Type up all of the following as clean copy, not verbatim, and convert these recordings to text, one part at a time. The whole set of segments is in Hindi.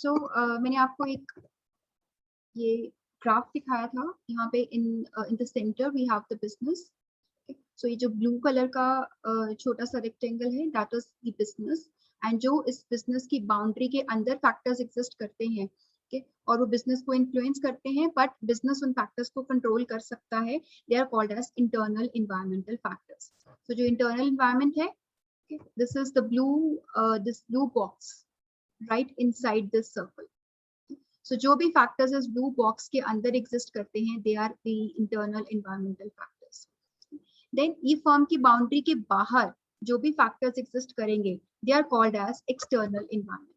मैंने आपको एक ये ग्राफ दिखाया था। यहाँ पे in the centre we have the business. So ये जो ब्लू कलर का छोटा सा रेक्टेंगल है that is the business, and जो इस बिजनेस की बाउंड्री के अंदर फैक्टर्स एग्जिस्ट करते हैं, और वो बिजनेस को इन्फ्लुएंस करते हैं, बट बिजनेस उन फैक्टर्स को कंट्रोल कर सकता है। They are called as internal environmental factors. तो जो इंटरनल एनवायरमेंट है, this is the blue box right inside this circle. So जो भी फैक्टर्स इस ब्लू बॉक्स के अंदर एग्जिस्ट करते हैं, they are the internal environmental factors. Then ये फर्म की बाउंड्री के बाहर जो भी फैक्टर्स एग्जिस्ट करेंगे, they are called as external environment,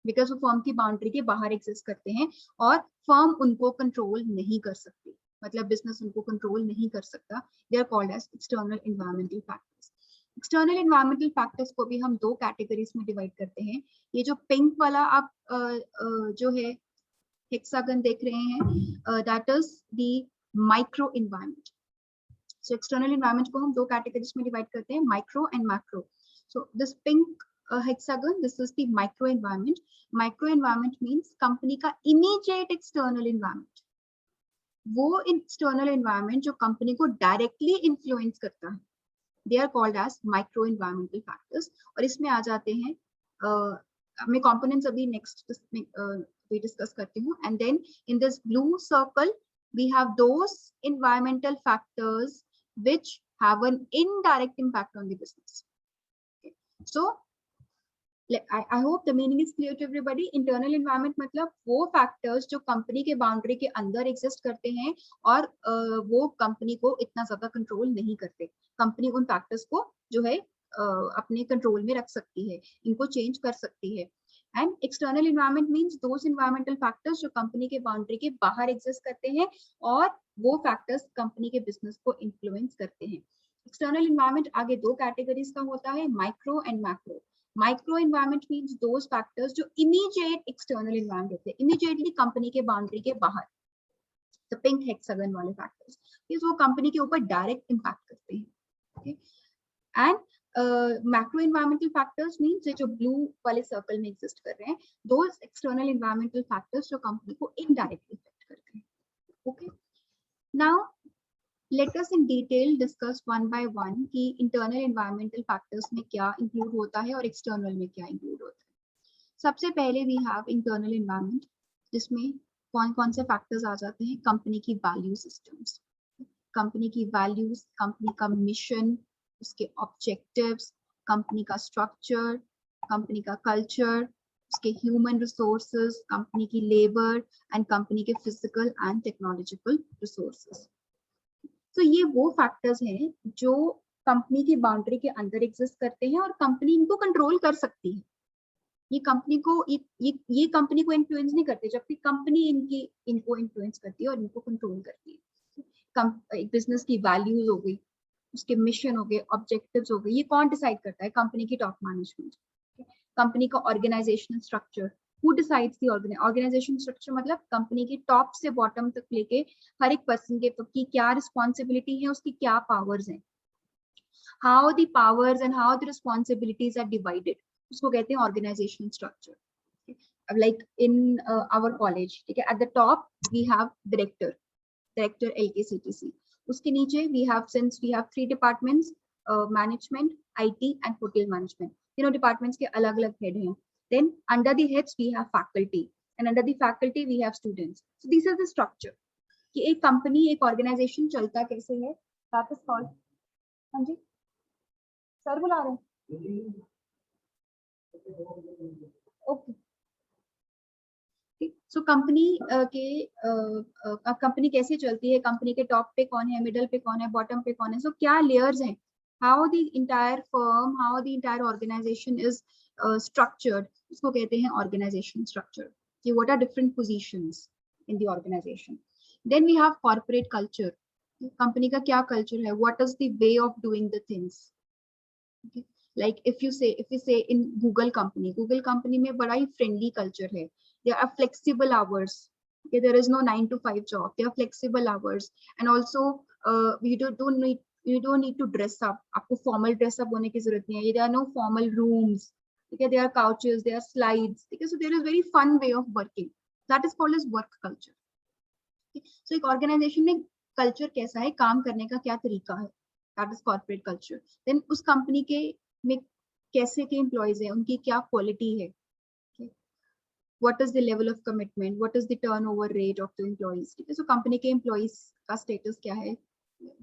because वो फर्म की बाउंड्री के बाहर एग्जिस्ट करते हैं और फर्म उनको कंट्रोल नहीं कर सकती, मतलब बिजनेस उनको कंट्रोल नहीं कर सकता। They are called as external environmental factors. External environmental factors को भी हम दो कैटेगरीज में डिवाइड करते हैं। ये जो पिंक वाला आप जो है हेक्सागन देख रहे हैं, that is the micro environment. So external environment को हम दो कैटेगरीज में डिवाइड करते हैं, micro and macro. So this pink hexagon, this is the micro environment. Micro environment means company का immediate external environment, वो external environment जो कंपनी को directly influence करता है, they are called as micro environmental factors। और इसमें आ जाते हैं मैं components अभी next we discuss करती हूँ। And then in this blue circle we have those environmental factors which have an indirect impact on the business. Okay. So I hope the meaning is clear to everybody. Internal environment मतलब वो factors जो कंपनी के बाउंड्री के अंदर एग्जिस्ट करते हैं और वो कंपनी को इतना ज्यादा कंट्रोल नहीं करते। कंपनी उन फैक्टर्स को जो है अपने कंट्रोल में रख सकती है, इनको चेंज कर सकती है। And external environment means those environmental factors जो कंपनी के बाउंड्री के बाहर एग्जिस्ट करते हैं और वो फैक्टर्स कंपनी के बिजनेस को इन्फ्लुएंस करते हैं। एक्सटर्नल एनवायरमेंट आगे दो कैटेगरीज का होता है, micro and macro. Micro environment means those factors जो इमीडिएट एक्सटर्नल एनवायरमेंट होते हैं, इमीडिएटली कंपनी के बाउंड्री के बाहर, द पिंक हेक्सागन वाले फैक्टर्स, ये वो कंपनी के ऊपर डायरेक्ट इंपैक्ट करते हैं। And macro environmental factors means जो ब्लू वाले सर्कल में एग्जिस्ट कर रहे हैं, दोज एक्सटर्नल एनवायरमेंटल फैक्टर्स जो कंपनी को इनडायरेक्टली इफेक्ट करते हैं। Okay, now let us in detail discuss one by one कि internal environmental factors में क्या include होता है और external में क्या include होता है। सबसे पहले we have internal environment, जिसमें कौन कौन से factors आ जाते हैं। कंपनी की value systems, कंपनी की values, कंपनी का mission, उसके objectives, कंपनी का structure, कंपनी का culture, उसके human resources, कंपनी की labor and कंपनी के physical and technological resources। तो ये वो फैक्टर्स हैं जो कंपनी की बाउंड्री के अंदर एग्जिस्ट करते हैं और कंपनी इनको कंट्रोल कर सकती है। ये कंपनी को ये कंपनी को इन्फ्लुएंस नहीं करते, जबकि कंपनी इनको इन्फ्लुएंस करती है और इनको कंट्रोल करती है। एक बिजनेस की वैल्यूज हो गई, उसके मिशन हो गए, ऑब्जेक्टिव्स हो गए, ये कौन डिसाइड करता है? कंपनी की टॉप मैनेजमेंट। कंपनी का organizational structure, who decides the organization structure, मतलब कंपनी की टॉप से बॉटम तक लेके हर एक पर्सन के की क्या रिस्पॉन्सिबिलिटी है, उसकी क्या पावर्स हैं, how the powers and how the responsibilities are divided, उसको कहते हैं organizational structure. Like in our college, ठीक है, at the top we have director LKCTC, उसके नीचे we have, since we have 3 departments, management, IT and hotel management, तीनों डिपार्टमेंट्स के अलग अलग हेड हैं। Then under the heads we have faculty and under the faculty we have students. So this is the structure कि एक कंपनी, एक ऑर्गेनाइजेशन चलता कैसे है। That is called, हाँ जी सर बुला रहे हैं, ओके। सो कंपनी कंपनी कैसे चलती है, कंपनी के टॉप पे कौन है, मिडल पे कौन है, बॉटम पे कौन है, सो क्या लेयर्स हैं, how the entire firm, how the entire organization is structured, उसको कहते हैं ऑर्गेनाइजेशन स्ट्रक्चर, कि what are different positions in the organization. Then we have corporate culture, company का क्या कल्चर है, what is the way of doing the things. Okay. Like if you say in Google company में बड़ा ही friendly culture है, there are flexible hours, okay, there is no 9 to 5 job, there are flexible hours, and also you don't need to dress up, आपको formal dress up होने की जरूरत नहीं है, there are no formal rooms, ठीक है, there are couches, there are slides, ठीक है, so there is very fun way of working, that is called as work culture. So एक ऑर्गेनाइजेशन में कल्चर कैसा है, काम करने का क्या तरीका है, that is corporate culture. Then उस कंपनी के में कैसे के एम्प्लॉयज हैं, उनकी क्या क्वालिटी है, what is the level of commitment, what is the turnover rate of the employees, ठीक है, so कंपनी के एम्प्लॉयज का स्टेटस क्या है,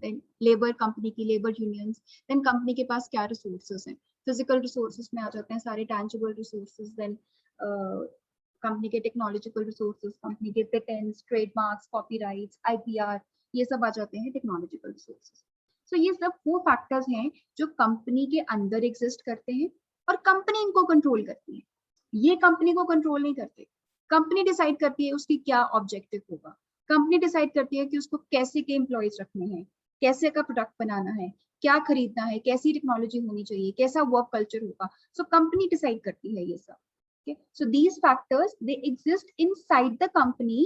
देन लेबर, कंपनी की लेबर यूनियंस, देन कंपनी के पास क्या रिसोर्सेज हैं, फिजिकल रिसोर्सेज में आ जाते हैं सारे टैंजिबल रिसोर्सेज, देन कंपनी के टेक्नोलॉजिकल रिसोर्सेज, कंपनी के पेटेंट्स, ट्रेडमार्क्स, कॉपीराइट्स, आईपीआर, ये सब आ जाते हैं टेक्नोलॉजिकल रिसोर्सेज. सो ये सब वो फैक्टर्स हैं जो कंपनी के अंदर एग्जिस्ट करते हैं और कंपनी इनको कंट्रोल करती है. ये कंपनी को कंट्रोल नहीं करते, कंपनी डिसाइड करती है उसकी क्या ऑब्जेक्टिव होगा, कंपनी डिसाइड करती है कि उसको कैसे के एम्प्लॉयज रखने हैं, कैसे का प्रोडक्ट बनाना है, क्या खरीदना है, कैसी टेक्नोलॉजी होनी चाहिए, कैसा वर्क कल्चर होगा. सो कंपनी डिसाइड करती है ये सब. Okay, so these factors they exist inside the company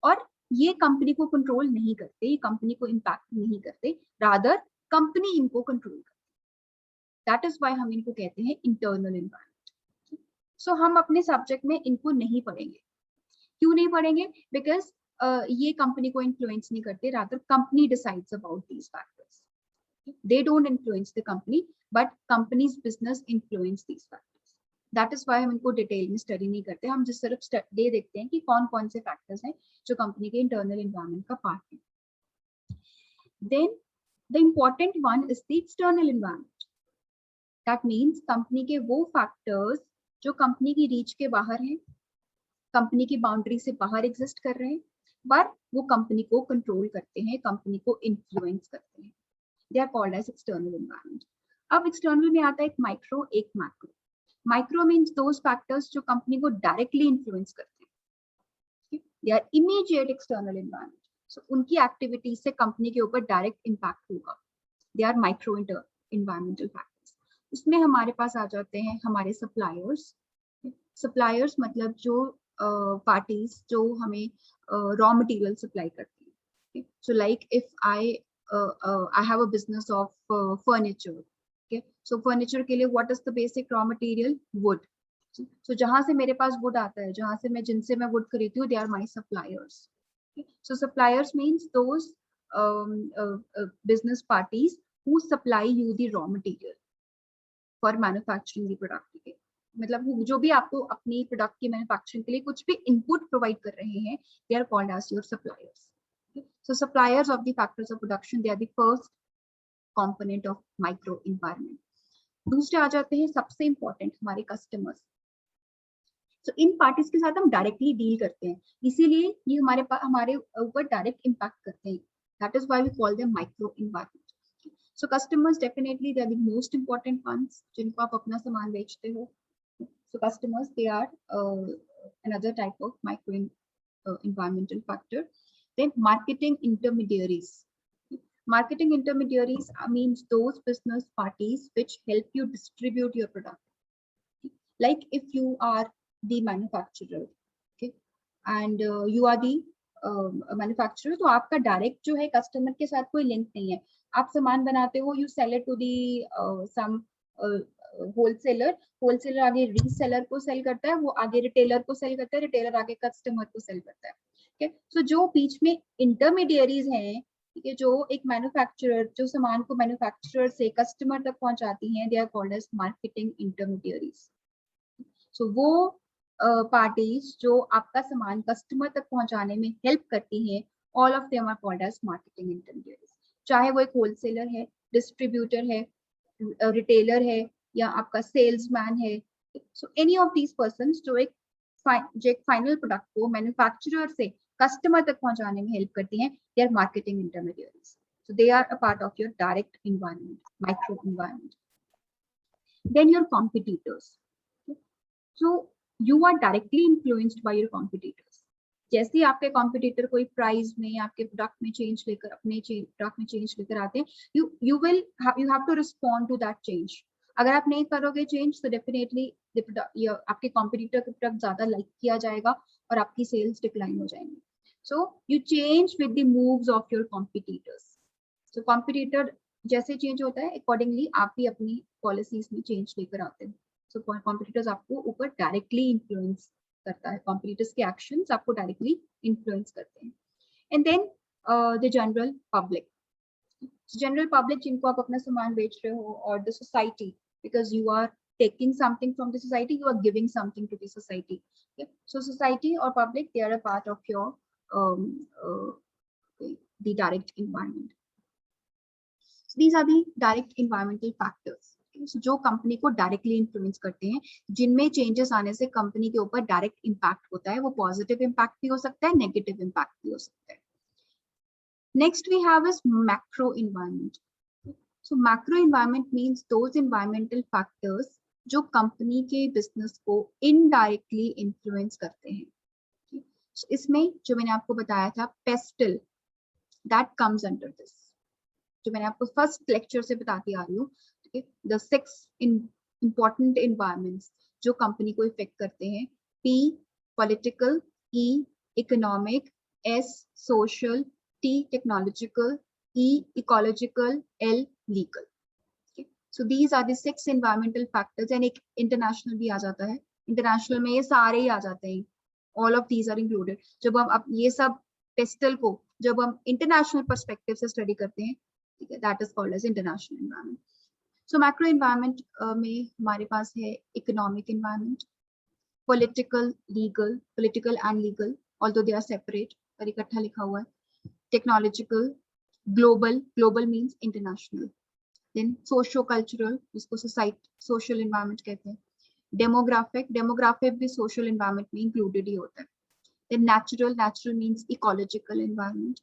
और ये कंपनी को कंट्रोल नहीं करते, ये कंपनी को इम्पैक्ट नहीं करते, रादर कंपनी इनको कंट्रोल करती है. दैट इज व्हाई हम इनको कहते हैं इंटरनल एनवायरनमेंट. सो हम अपने सब्जेक्ट में इनको नहीं पढ़ेंगे. क्यों नहीं पढ़ेंगे? बिकॉज ये कंपनी को इन्फ्लुएंस नहीं करते, rather company decides about these factors. They don't influence the company but companies business influence these factors. That is why हम इनको डिटेल में स्टडी नहीं करते, हम जिस सिर्फ ये देखते हैं कि कौन कौन से फैक्टर्स हैं जो कंपनी के इंटरनल एनवायरनमेंट का पार्ट है. Then the important one is the external environment. That means company के वो फैक्टर्स जो कंपनी की रीच के बाहर हैं, कंपनी की बाउंड्री से बाहर एग्जिस्ट कर रहे हैं, पर वो कंपनी को कंट्रोल करते हैं, कंपनी को इन्फ्लुएंस करते हैं. They are called as external environment. अब एक्सटर्नल में आता है एक माइक्रो, एक macro. Micro means those factors जो कंपनी को डायरेक्टली इन्फ्लुएंस करते हैं. They are immediate external environment. So उनकी एक्टिविटीज से कंपनी के ऊपर डायरेक्ट इम्पैक्ट होगा. They are micro environmental factors. उसमें हमारे पास आ जाते हैं हमारे सप्लायर्स. सप्लायर्स मतलब जो पार्टीज जो हमें रॉ मटेरियल सप्लाई करती है. So like if I have a business of furniture. Okay, so furniture के लिए what is the basic raw material? Wood. So जहाँ से मेरे पास wood आता है, जहाँ से मैं जिनसे मैं wood खरीदती हूँ, they are my suppliers. Okay, so suppliers means those business parties who supply you the raw material for manufacturing the product. Okay, मतलब जो भी आपको अपनी प्रोडक्ट की मैन्युफैक्चरिंग के लिए कुछ भी इनपुट प्रोवाइड कर रहे हैं, they are called as your suppliers. Okay, so suppliers of the factors of production, they are the first component of micro environment. दूसरे आ जाते हैं सबसे इंपॉर्टेंट हमारे कस्टमर्स. सो इन पार्टीज के साथ हम डायरेक्टली डील करते हैं, इसीलिए ये हमारे ऊपर डायरेक्ट इम्पैक्ट करते हैं. That is why we call them micro environment. So customers definitely they are the most important ones जिनको आप अपना सामान बेचते हो. So customers they are another type of micro environmental factor. Then marketing intermediaries. Marketing intermediaries means those business parties which help you distribute your product. Like if you are the manufacturer, okay, and you are the manufacturer, तो आपका direct जो है customer के साथ कोई link नहीं है. आप सामान बनाते हो, you sell it to the some wholesaler. Wholesaler आगे reseller को sell करता है, वो आगे retailer को sell करता है, retailer आगे customer को sell करता है. Okay, so जो बीच में intermediaries हैं, ठीक है, जो एक मैन्युफैक्चरर जो सामान को मैन्युफैक्चरर से कस्टमर तक पहुंचाती हैं, they are called as marketing intermediaries. So वो पार्टीज जो आपका सामान कस्टमर तक पहुंचाने में हेल्प करती हैं, all of them are called as marketing intermediaries. चाहे वो एक होलसेलर है, डिस्ट्रीब्यूटर है, रिटेलर है, या आपका सेल्समैन है. So any of these persons जो एक फाइनल प्रोडक्ट को मैन्युफैक्चरर से कस्टमर तक पहुंचाने में हेल्प करती हैं, they are marketing intermediaries. So they are a part of your direct environment, micro environment. Then your competitors. So you are directly influenced by your competitors. जैसे आपके कॉम्पिटिटर कोई प्राइस में आपके प्रोडक्ट में चेंज लेकर अपने प्रोडक्ट में चेंज लेकर आते हैं, you have to respond to that change. अगर आप नहीं करोगे चेंज तो डेफिनेटली आपके कॉम्पिटिटर का प्रोडक्ट ज्यादा लाइक किया जाएगा और आपकी सेल्स डिक्लाइन हो जाएंगी. So you change with the moves of your competitors. So competitor जैसे चेंज होता है, accordingly आप भी अपनी पॉलिसीज में चेंज लेकर आते हैं. सो कॉम्पिटिटर्स आपको ऊपर डायरेक्टली इन्फ्लुएंस करता है, कॉम्पिटिटर्स के एक्शंस आपको डायरेक्टली इन्फ्लुएंस करते हैं. And then the general public. General public जिनको आप अपना सामान बेच रहे हो, और the society, because you are taking something from the society, you are giving something to the society. Okay? So society or public, they are a part of your the direct environment. So these are the direct environmental factors. Okay? So जो कंपनी को डायरेक्टली इन्फ्लुएंस करते हैं, जिनमें चेंजेस आने से कंपनी के ऊपर डायरेक्ट इम्पैक्ट होता है, वो पॉजिटिव इम्पैक्ट भी हो सकता है, नेगेटिव इम्पैक्ट भी हो सकता है. Next we have is macro environment. So macro environment means those environmental factors जो कंपनी के बिजनेस को इनडायरेक्टली इन्फ्लुएंस करते हैं. So इसमें जो मैंने आपको बताया था PESTEL, that comes under this, जो मैंने आपको फर्स्ट लेक्चर से बताती आ रही हूँ. द 6 इंपॉर्टेंट एनवायरनमेंट्स जो कंपनी को इफेक्ट करते हैं. P political, E economic, S social, T technological, E ecological, L legal. Okay. So these are the 6 environmental factors. and एक international भी आ जाता है. international में ये सारे ही आ जाते हैं. all of these are included. जब हम ये सब पेस्टल को जब हम international perspective से study करते हैं, ठीक है, that is called as international environment. So macro environment में हमारे पास है economic environment, political, legal, political and legal, although they are separate, पर इकट्ठा लिखा हुआ है. technological, global, global means international. Then socio-cultural, जिसको society, social environment कहते हैं. Demographic, demographic भी social environment में included ही होता है. Then natural, natural means ecological environment.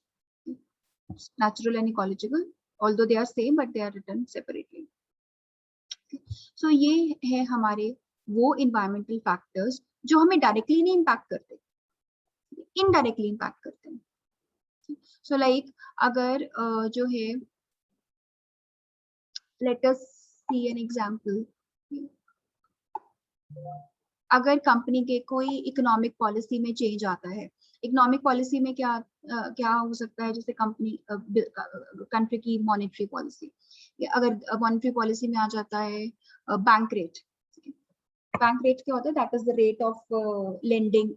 Natural and ecological, although they are same but they are written separately. So ये है हमारे वो environmental factors जो हमें directly नहीं impact करते, indirectly impact करते हैं. So like अगर जो है, let us see an example. अगर कंपनी के कोई इकोनॉमिक पॉलिसी में चेंज आता है, इकोनॉमिक पॉलिसी में क्या क्या हो सकता है, जैसे कंपनी कंट्री की मॉनेटरी पॉलिसी, अगर मॉनेटरी पॉलिसी में आ जाता है बैंक रेट. बैंक रेट क्या होता है, that is the rate of lending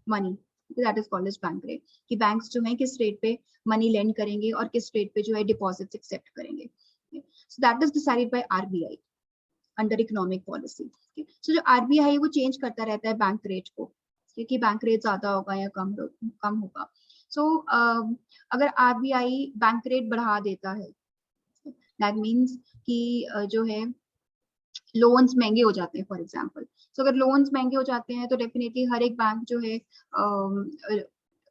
money, that is called as bank rate, कि बैंक्स जो है किस रेट पे मनी लेंड करेंगे और किस रेट पे जो है डिपॉजिट्स एक्सेप्ट करेंगे. So that is decided by RBI under economic policy. So जो आरबीआई है वो चेंज करता रहता है बैंक रेट को, क्योंकि बैंक रेट ज्यादा होगा या कम होगा. सो अगर आरबीआई बैंक रेट बढ़ा देता है, दैट मीन्स कि जो है लोन्स महंगे हो जाते हैं फॉर एग्जांपल. सो अगर लोन्स महंगे हो जाते हैं तो डेफिनेटली हर एक बैंक जो है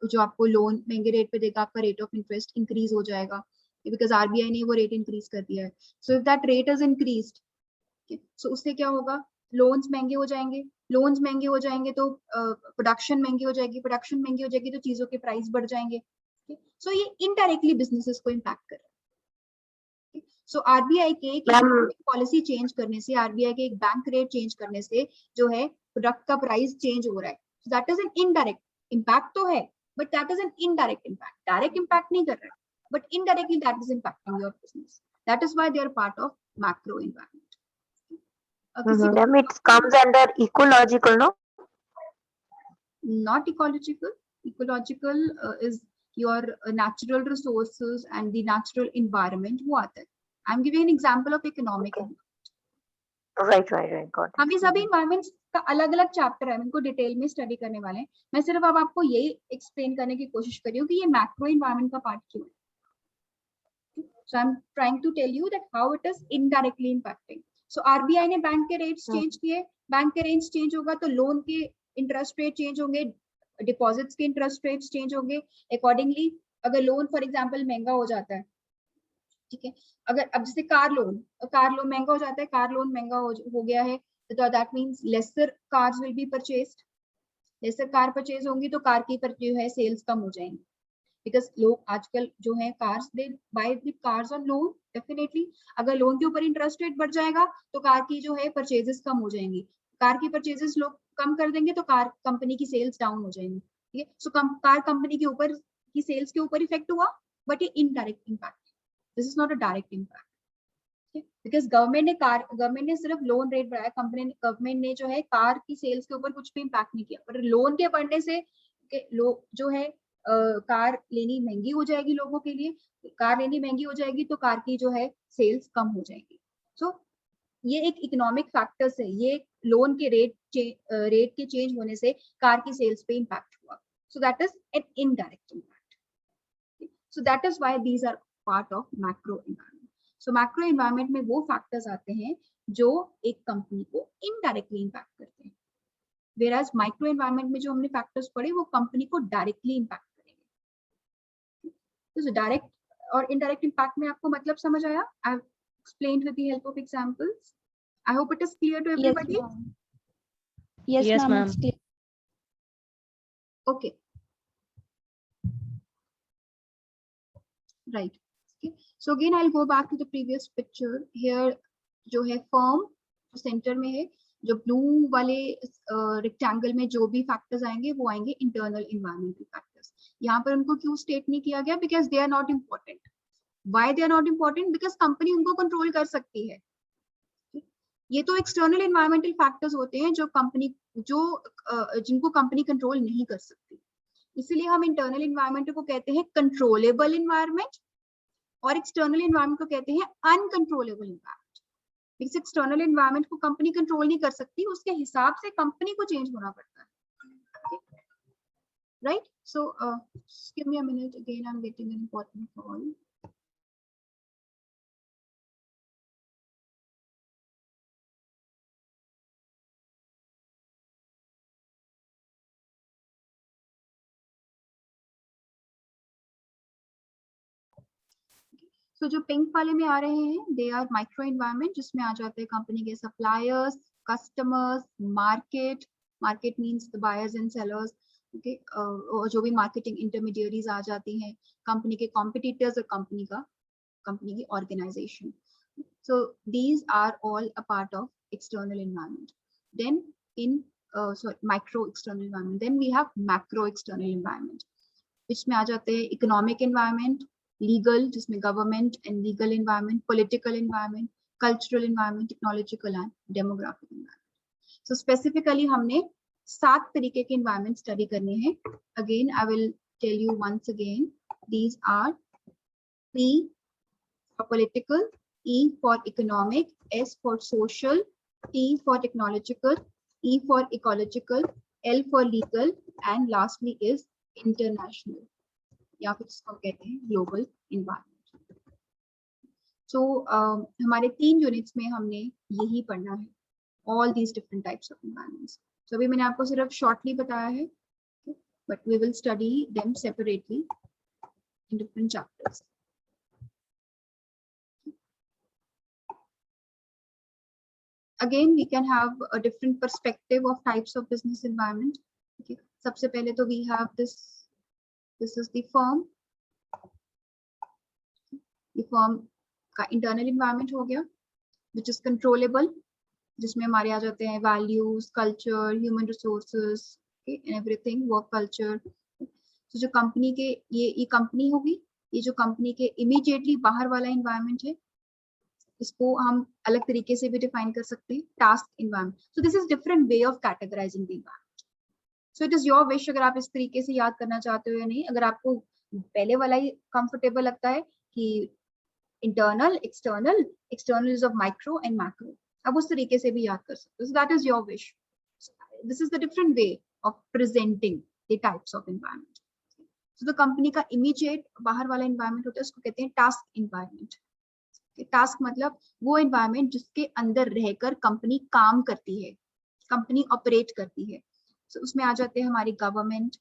जो आपको लोन महंगे रेट पे देगा, आपका रेट ऑफ इंटरेस्ट इंक्रीज हो जाएगा, बिकॉज आरबीआई ने वो रेट इंक्रीज कर दिया है. So if that rate is increased, so उससे क्या होगा, लोन्स महंगे हो जाएंगे, लोन्स महंगे हो जाएंगे तो प्रोडक्शन महंगी हो जाएगी, प्रोडक्शन महंगी हो जाएगी तो चीजों के प्राइस बढ़ जाएंगे. सो ये इनडायरेक्टली बिजनेसेस को इम्पैक्ट कर रहा है. सो आरबीआई के एक पॉलिसी चेंज करने से, आरबीआई के एक बैंक रेट चेंज करने से जो है प्रोडक्ट का प्राइस चेंज हो रहा है. That is an indirect impact तो है, but that is an indirect impact. Direct impact नहीं कर रहा है, but indirectly that is impacting your business. That is why they are part of macro environment. It comes under ecological, no? Not ecological. Ecological is your natural resources and the natural environment. वो आता है. I'm giving an example of economic. Right. Got it. हम ये सभी environments का अलग-अलग चैप्टर है, हम इनको डिटेल में स्टडी करने वाले हैं. मैं सिर्फ अब आपको ये एक्सप्लेन करने की कोशिश कर रही हूँ कि ये मैक्रो एनवायरनमेंट का पार्ट क्यों है. So I'm trying to tell you that how it is indirectly impacting. So RBI ने बैंक के रेट्स चेंज किए, बैंक के रेट्स चेंज होगा तो लोन के इंटरेस्ट रेट चेंज होंगे, डिपॉजिट्स के इंटरेस्ट रेट्स चेंज होंगे अकॉर्डिंगली. अगर लोन फॉर एग्जांपल महंगा हो जाता है, ठीक है, अगर अब जैसे कार लोन महंगा हो जाता है, कार लोन महंगा हो गया है, तो that means lesser cars will be purchased. Lesser car purchase होंगी तो कार की जो है सेल्स कम हो जाएंगी, बिकॉज लोग आजकल जो है cars they by the cars on loan. Definitely अगर लोन के ऊपर इंटरेस्ट रेट बढ़ जाएगा तो कार की जो है परचेजेस कम हो जाएंगी. कार की परचेजेस लोग कम कर देंगे तो कार कंपनी की सेल्स डाउन हो जाएंगी. ठीक है, सो कार कंपनी के ऊपर की सेल्स के ऊपर इफेक्ट हुआ, बट ये indirect impact. This is not a direct impact. Because government ने सिर्फ लोन रेट बढ़ाया, गवर्नमेंट ने जो है कार की सेल्स के ऊपर कुछ भी इम्पैक्ट नहीं किया, पर लोन के बढ़ने से लोग जो है कार लेनी महंगी हो जाएगी, लोगों के लिए कार लेनी महंगी हो जाएगी तो कार की जो है सेल्स कम हो जाएगी। सो ये एक इकोनॉमिक फैक्टर्स है, ये लोन के रेट के चेंज होने से कार की सेल्स पे इम्पैक्ट हुआ। So that is an indirect impact. So that is why these are part of macro environment. So macro environment में वो फैक्टर्स आते हैं जो एक कंपनी को इनडायरेक्टली इम्पैक्ट करते हैं, whereas माइक्रो एनवायरनमेंट में जो हमने फैक्टर्स पढ़े वो कंपनी को डायरेक्टली इम्पैक्ट करेंगे। तो डायरेक्ट और इनडायरेक्ट इम्पैक्ट में आपको मतलब समझ आया? I have explained with the help of examples. I hope it is clear to everybody. Yes, ma'am. It's clear. Okay. Right. Okay. So again, I'll go back to the previous picture. Here, जो है firm सेंटर में है, जो ब्लू वाले रेक्टेंगल में जो भी फैक्टर्स आएंगे वो आएंगे इंटरनल इन्वायरमेंटल फैक्टर्स। यहाँ पर उनको क्यों स्टेट नहीं किया गया? Because they are not important. Why they are not important? Because company उनको कंट्रोल कर सकती है। ये तो एक्सटर्नल इन्वायरमेंटल फैक्टर्स होते हैं जो जिनको कंपनी कंट्रोल नहीं कर सकती। इसीलिए हम इंटरनल इन्वायरमेंट को कहते हैं कंट्रोलेबल इन्वायरमेंट और एक्सटर्नल इन्वायरमेंट को कहते हैं uncontrollable environment. Because external environment को कंपनी कंट्रोल नहीं कर सकती, उसके हिसाब से कंपनी को चेंज होना पड़ता है। Right? So give me a minute, again I am getting an important call. तो जो पिंक वाले में आ रहे हैं दे आर माइक्रो इन्वायरमेंट, जिसमें आ जाते हैं कंपनी के suppliers, customers, market means the buyers and sellers, okay, और जो भी मार्केटिंग इंटरमीडियरीज आ जाती हैं, कंपनी के कॉम्पिटिटर्स और कंपनी की organization. So these are all a part of external environment. Then in micro external environment, then we have macro external environment, इसमें आ जाते हैं इकोनॉमिक इन्वायरमेंट, लीगल जिसमें government and legal environment, political environment, cultural environment, technological and demographic environment. So specifically हमने 7 तरीके के इन्वायरमेंट स्टडी करने हैं। Again I will tell you once again, these are P for political, E for economic, S for social, T for technological, E for ecological, L for legal and lastly is international, या फिर इसको कहते हैं ग्लोबल इन्वायरमेंट। सो हमारे 3 यूनिट्स में हमने यही पढ़ना है, all these different types of environments. So अभी मैंने आपको सिर्फ शॉर्टली बताया है, but we will study them separately in different chapters. Again, we can have a different perspective of types of business environment. Okay. सबसे पहले तो we have this is the firm. ये firm का internal environment हो गया, which is controllable, जिसमें हमारे आ जाते हैं values, culture, human resources, okay, and everything, work culture. So जो कंपनी के ये कंपनी होगी, ये जो कंपनी के immediately बाहर वाला environment है, इसको हम अलग तरीके से भी डिफाइन कर सकते हैं, task environment. So this is different way of categorising the environment. So it is your wish अगर आप इस तरीके से याद करना चाहते हो या नहीं। अगर आपको पहले वाला ही कंफर्टेबल लगता है कि internal external is of micro and macro, आप उस तरीके से भी याद कर सकते हो। सो that is your wish. This is the different way of presenting the types of environment. So the company का इमीडिएट बाहर वाला इन्वायरमेंट होता है, उसको कहते हैं टास्क इन्वायरमेंट। टास्क मतलब वो एनवायरनमेंट जिसके अंदर रहकर कंपनी काम करती है, कंपनी ऑपरेट करती है। so, उसमें आ जाते हैं हमारी government,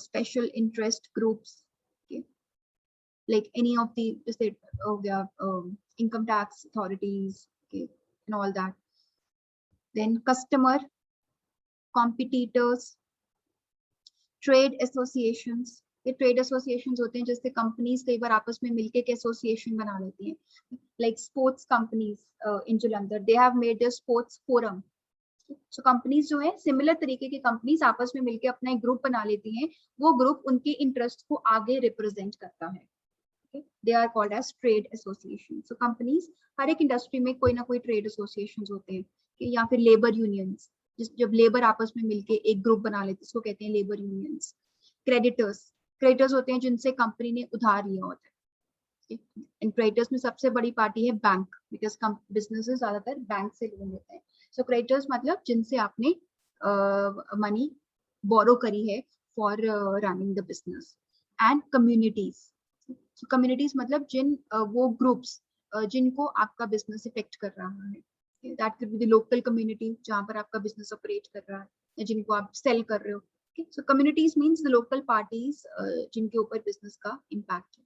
special interest groups, like any of the जैसे हो गया income tax authorities and all that. Then customer, competitors, trade associations. ये ट्रेड एसोसिएशंस होते हैं जिससे कंपनीज कई बार आपस में मिलके के एसोसिएशन बना लेती हैं, like sports companies in Jalandhar, they have made their sports forum. So companies जो है सिमिलर तरीके की कंपनीज आपस में मिलके अपना एक ग्रुप बना लेती हैं, वो ग्रुप उनके इंटरेस्ट को आगे रिप्रेजेंट करता है। They are called as trade association. So companies, हर एक इंडस्ट्री में कोई ना कोई ट्रेड एसोसिएशन होते हैं, या फिर लेबर यूनियंस, जब लेबर आपस में मिलके एक ग्रुप बना लेते हैं, उसको कहते हैं लेबर यूनियंस. क्रेडिटर्स होते हैं जिनसे कंपनी ने उधार लिया होता है. इन क्रेडिटर्स में सबसे बड़ी पार्टी है बैंक, बिकॉज बिजनेसेस ज्यादातर बैंक से लोन लेते हैं. सो क्रेडिटर्स मतलब जिनसे आपने मनी बोरो करी है for running the business. And communities मतलब जिन वो ग्रुप्स जिनको आपका बिजनेस इफेक्ट कर रहा है. That could be the local community जहाँ पर आपका बिजनेस ऑपरेट कर रहा है, या जिनको आप सेल कर रहे हो. So communities means the local parties जिनके ऊपर बिजनेस का इम्पैक्ट है.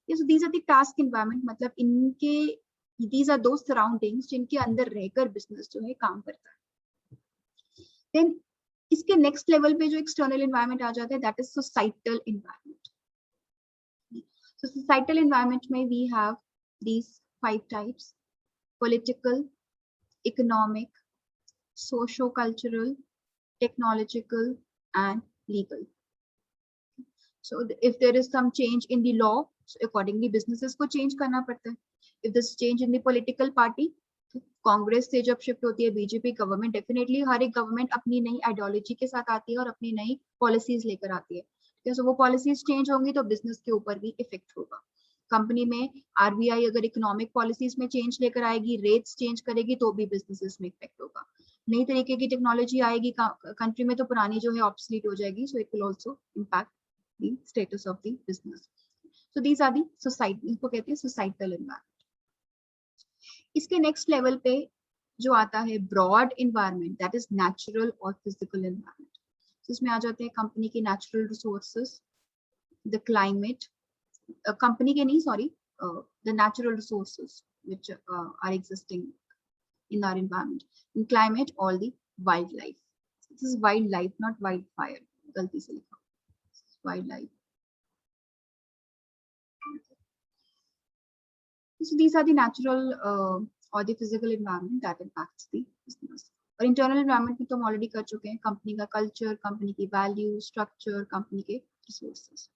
So these are the task environment, मतलब इनके these are those surroundings जिनके अंदर रहकर बिजनेस जो है काम करता है. Then इसके नेक्स्ट लेवल पे जो एक्सटर्नल एनवायरनमेंट आ जाता है, that is societal environment. So societal environment में we have these 5 types: political, economic, socio-cultural, technological, and legal. So if there is some change in the law, so accordingly businesses को change करना पड़ता है. If there's change in the political party, Congress से जब शिफ्ट होती है बीजेपी गवर्नमेंट, डेफिनेटली हर एक गवर्नमेंट अपनी नई आइडियोलॉजी के साथ आती है और अपनी नई पॉलिसीज लेकर आती है. तो वो पॉलिसीज चेंज होंगी तो बिजनेस के ऊपर भी इफेक्ट होगा. कंपनी में आरबीआई अगर इकोनॉमिक पॉलिसीज में चेंज लेकर आएगी, रेट्स चेंज करेगी, तो भी बिजनेसेस में इफेक्ट होगा. नई तरीके की टेक्नोलॉजी आएगी कंट्री में, तो पुरानी जो है ऑब्सोलीट हो जाएगी. So it will also impact the status of the business. So these are the society, इसको कहते हैं societal environment. इसके next level पे जो आता है broad environment, that is natural or physical environment. So इसमें आ जाते हैं कंपनी के natural resources, the climate, company के नहीं sorry, the natural resources which are existing in our environment. In climate, all the wildlife. This is wildlife, not wildfire. गलती से लिखा. Wildlife. So these are the natural or the physical environment that impacts the business. और internal environment में तो हम already कर चुके हैं, कंपनी का culture, कंपनी की value, structure, कंपनी के resources.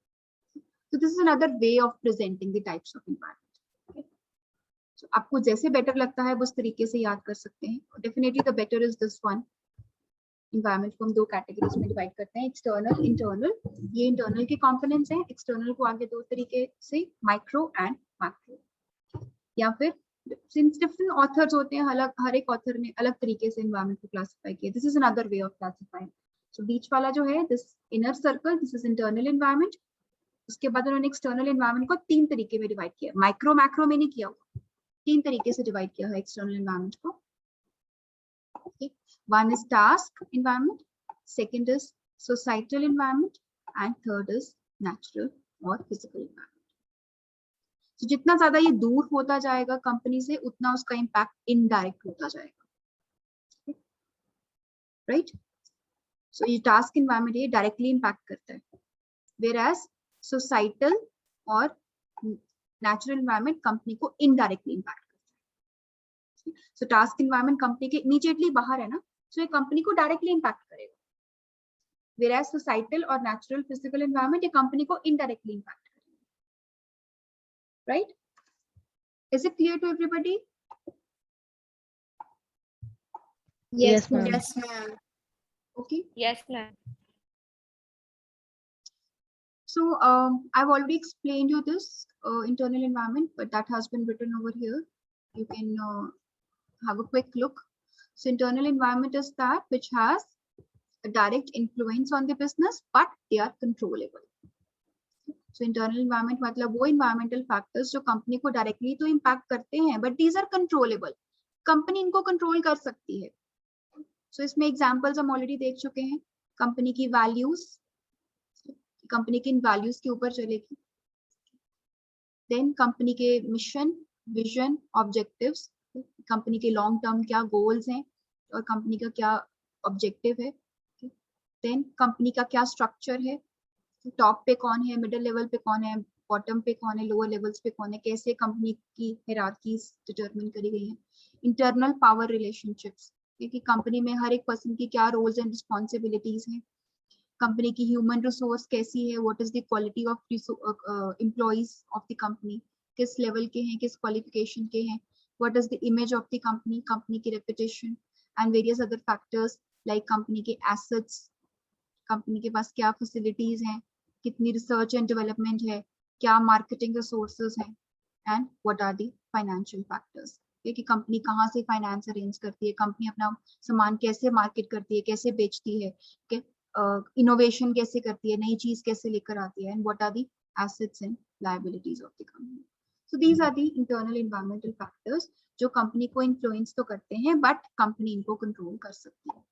So this is another way of presenting the types of environment. Okay? So आपको जैसे better लगता है उस तरीके से याद कर सकते हैं. Definitely the better is this one. Environment को हम 2 कैटेगरीज में डिवाइड करते हैं, एक्सटर्नल, इंटरनल. ये इंटरनल के कंपोनेंट्स हैं. एक्सटर्नल को आगे 2 तरीके से, माइक्रो एंड मैक्रो. या फिर सिंस डिफरेंट ऑथर्स होते हैं, हर एक ऑथर ने अलग तरीके से इन्वायरमेंट को क्लासिफाई किया. This is another way of classifying. So बीच वाला जो है, this inner circle, this is internal environment. उसके बाद उन्होंने एक्सटर्नल इन्वायरमेंट को 3 तरीके में डिवाइड किया. माइक्रो मैक्रो में नहीं किया हुआ, 3 तरीके से डिवाइड किया है एक्सटर्नल इन्वायरमेंट को. One is task environment, second is societal environment, and third is natural or physical environment. So जितना ज्यादा ये दूर होता जाएगा कंपनी से, उतना उसका इम्पैक्ट इनडायरेक्ट होता जाएगा. राइट? सो ये टास्क एनवायरनमेंट ये डायरेक्टली इम्पैक्ट करता है, whereas societal और नेचुरल एनवायरनमेंट कंपनी को इनडायरेक्टली इम्पैक्ट करता है. सो टास्क एनवायरनमेंट कंपनी के इमीडिएटली बाहर है ना, so ये कंपनी को डायरेक्टली इम्पैक्ट करेगा. whereas societal और natural physical environment ये कंपनी को indirectly इम्पैक्ट करेगा. right? Is it clear to everybody? Yes, ma'am. Yes, ma'am. Okay. Yes, ma'am. So I've already explained you this internal environment, but that has been written over here. You can have a quick look. So internal environment is that which has a direct influence on the business, but they are controllable. So internal environment मतलब वो environmental factors जो company को directly तो impact करते हैं, but these are controllable. Company इनको control कर सकती है. So इसमें examples हम already देख चुके हैं. Company की values, company की इन values के ऊपर चलेगी. Then company के mission, vision, objectives, company के long term क्या goals हैं और company का क्या objective है. Then company का क्या structure है, टॉप पे कौन है, मिडिल लेवल पे कौन है, बॉटम पे कौन है, लोअर लेवल्स पे कौन है, कैसे कंपनी की हायरार्कीज डिटरमिन करी गई है. इंटरनल पावर रिलेशनशिप्स, क्योंकि कंपनी में हर एक पर्सन की क्या रोल्स एंड रिस्पॉन्सिबिलिटीज हैं. कंपनी की ह्यूमन रिसोर्स कैसी है, what is the quality of employees of the company, किस लेवल के हैं, किस क्वालिफिकेशन के हैं, what is the image of the company, company की reputation and various other factors like company के एसेट्स, कंपनी के पास क्या फैसिलिटीज हैं, कितनी रिसर्च एंड डेवलपमेंट है, क्या मार्केटिंग रिसोर्सेज हैं, and what are the financial factors, कि कंपनी कहाँ से फाइनेंस अरेंज करती है, कंपनी अपना सामान कैसे मार्केट करती है, कैसे बेचती है, इनोवेशन कैसे करती है, नई चीज कैसे लेकर आती है, and what are the assets and liabilities of the company. So these are the internal environmental factors जो कंपनी को इन्फ्लुएंस तो करते हैं बट कंपनी इनको कंट्रोल कर सकती है.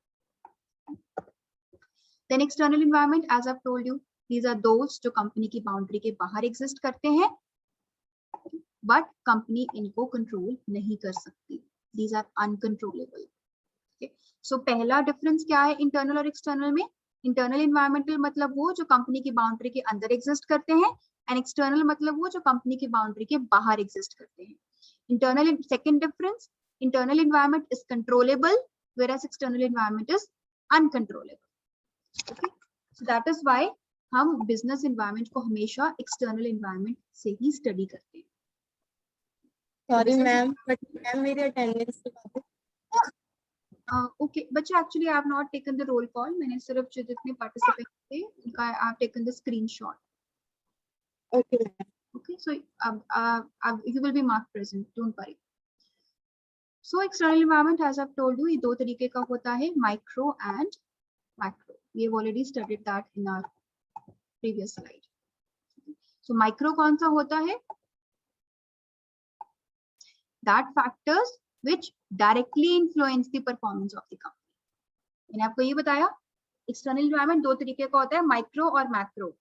Then external environment, as I've told you, these are those जो कंपनी की बाउंड्री के बाहर एग्जिस्ट करते हैं बट कंपनी इनको कंट्रोल नहीं कर सकती. These are uncontrollable. Okay. So पहला डिफरेंस क्या है इंटरनल और एक्सटर्नल में? इंटरनल एनवायरमेंटल मतलब वो जो कंपनी की बाउंड्री के अंदर एग्जिस्ट करते हैं, एंड एक्सटर्नल मतलब वो जो कंपनी की बाउंड्री के बाहर एग्जिस्ट करते हैं. Internal, second difference, internal environment is controllable whereas external environment is uncontrollable. Okay, so that is why हम बिजनेस एनवायरनमेंट को हमेशा एक्सटर्नल एनवायरनमेंट से ही स्टडी करते हैं. सॉरी मैम, बट मैम मेरी अटेंडेंस की बात है. ओके बच्चे, actually I have not taken the roll call. मैंने सिर्फ जो जितने पार्टिसिपेंट थे उनका I have taken the screenshot. Okay ma'am. Okay, so you will be marked present, don't worry. So external environment, as I've told you, ये दो तरीके का होता है, micro and macro. We have already studied that in our previous slide. So micro कौन सा होता है? That factors which directly influence the performance of the company. मैंने आपको ये बताया एक्सटर्नल एनवायरनमेंट दो तरीके का होता है, माइक्रो और मैक्रो.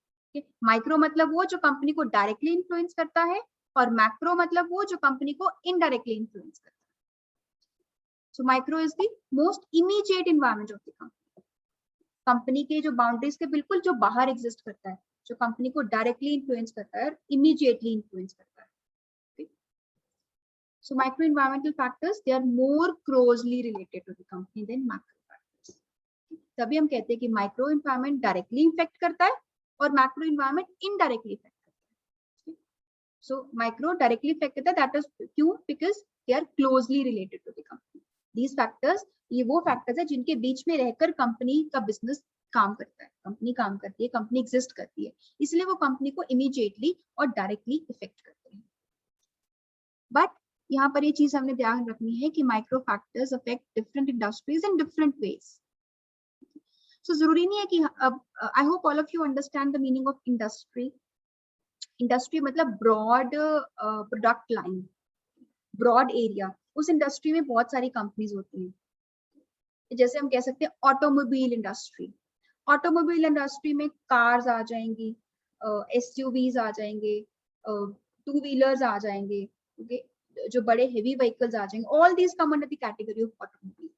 माइक्रो मतलब वो जो कंपनी को डायरेक्टली इन्फ्लुएंस करता है और मैक्रो मतलब वो जो कंपनी को इनडायरेक्टली इन्फ्लुएंस करता है. So micro is the most immediate environment of the company. Company के जो बाउंड्रीज के बिल्कुल जो बाहर एग्जिस्ट करता है, जो कंपनी को डायरेक्टली इन्फ्लुएंस करता है और इमीडिएटली इन्फ्लुएंस करता है. So micro environmental factors, they are more closely related to the company than macro factors. तभी हम कहते हैं कि माइक्रो एनवायरनमेंट डायरेक्टली इफेक्ट करता है और मैक्रो एनवायरनमेंट इनडायरेक्टली इफेक्ट करता है. सो माइक्रो डायरेक्टली इफेक्ट करता है, दैट इज क्यों? Because they are closely related to the company. These factors, ये वो फैक्टर्स है जिनके बीच में रहकर कंपनी का बिजनेस काम करता है, कंपनी काम करती है, कंपनी एग्जिस्ट करती है, इसलिए वो कंपनी को इमीडिएटली और डायरेक्टली इफेक्ट करते हैं. बट यहाँ पर ये चीज हमने ध्यान रखनी है कि micro factors affect different industries in different ways. So जरूरी नहीं है कि अब I hope all of you understand the meaning of industry. Industry मतलब broad product line, broad area. उस इंडस्ट्री में बहुत सारी कंपनीज होती हैं. जैसे हम कह सकते हैं ऑटोमोबाइल इंडस्ट्री. ऑटोमोबाइल इंडस्ट्री में कार्स आ जाएंगी, एसयूवीज आ जाएंगे, टू व्हीलर्स आ जाएंगे, okay? जो बड़े हेवी व्हीकल्स आ जाएंगे. All these come under the category of automobile.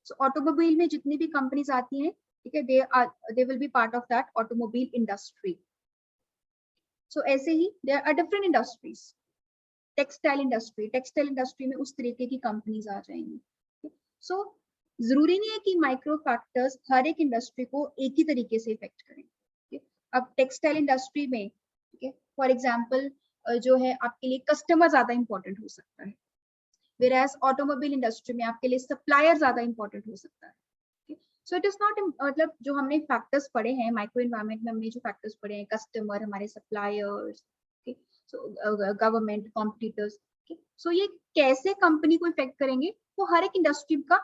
So automobile में जितनी भी कंपनीज आती हैं, ठीक है, they will be part of that automobile industry. So ऐसे ही there are different industries. Textile industry, textile industry में उस तरीके की कंपनीज आ जाएंगी. सो जरूरी नहीं है कि माइक्रो फैक्टर्स हर एक इंडस्ट्री को एक ही तरीके से इफेक्ट करें. अब टेक्सटाइल इंडस्ट्री में, ठीक है, फॉर एग्जांपल जो है आपके लिए कस्टमर ज्यादा इंपॉर्टेंट हो सकता है, whereas ऑटोमोबाइल इंडस्ट्री में आपके लिए सप्लायर ज्यादा इंपॉर्टेंट हो सकता है. सो इट इज नॉट, मतलब जो हमने फैक्टर्स पढ़े हैं माइक्रो एनवायरनमेंट में, हमने जो फैक्टर्स पढ़े हैं, कस्टमर, हमारे सप्लायर्स, गवर्नमेंट, कॉम्पिटिटर्स, सो ये कैसे कंपनी को इफेक्ट करेंगे वो हर एक इंडस्ट्री का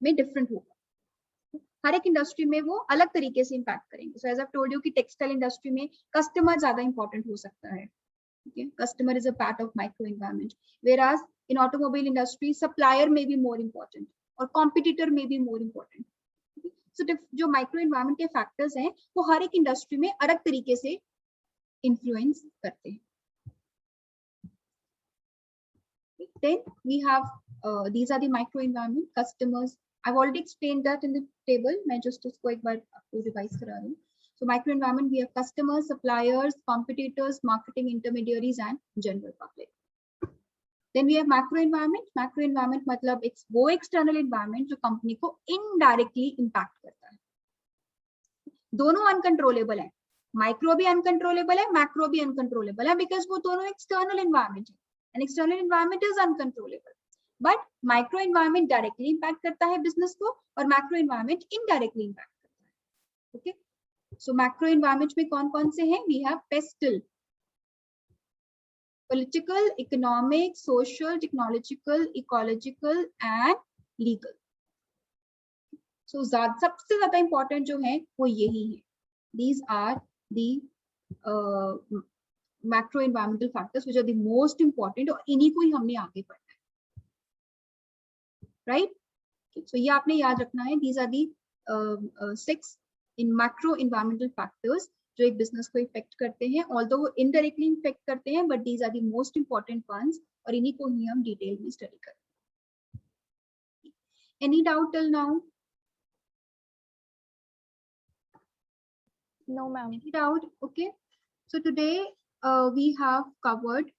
में डिफरेंट होगा. हर एक इंडस्ट्री में वो अलग तरीके से इम्पैक्ट करेंगे. So as I told you कि टेक्सटाइल इंडस्ट्री में कस्टमर ज्यादा इंपॉर्टेंट हो सकता है. Okay, customer is a part of micro environment, whereas in automobile industry supplier may be more important or competitor may be more important. Okay? So जो micro environment के factors हैं वो हर एक industry में अलग तरीके से influence करते हैं. Then we have these are the micro environment customers. I've already explained that in the table. मैं just उसको एक बार आपको revise करा रही हूँ. So micro environment, we have customers, suppliers, competitors, marketing intermediaries, and general public. Then we have macro environment. Macro environment मतलब वो external environment जो कंपनी को indirectly impact करता है. दोनों अनकंट्रोलेबल है, माइक्रो भी अनकंट्रोलेबल है, मैक्रो भी अनकंट्रोलेबल है, बिकॉज वो दोनों एक्सटर्नल एनवायरमेंट है, and external environment is uncontrollable. But micro environment directly impact करता है बिजनेस को और मैक्रो एनवायरमेंट इनडायरेक्टली इंपैक्ट करता है। ओके, सो मैक्रो एनवायरमेंट में कौन कौन से हैं? We have PESTEL, political, economic, social, technological, ecological and legal. So सबसे ज्यादा important जो है वो यही है। These are the macro environmental factors which are the most important और इन्हीं को ही हमने आगे पढ़ना है, right? So ये आपने याद रखना है। These are the 6 in macro environmental factors जो एक बिजनेस को इफेक्ट करते हैं, ऑल्दो वो इनडायरेक्टली इफेक्ट करते हैं, but these are the most important ones और इन्हीं को ही हम डिटेल में स्टडी करें। Any doubt till now? No, ma'am. Any doubt? Okay, so today we have covered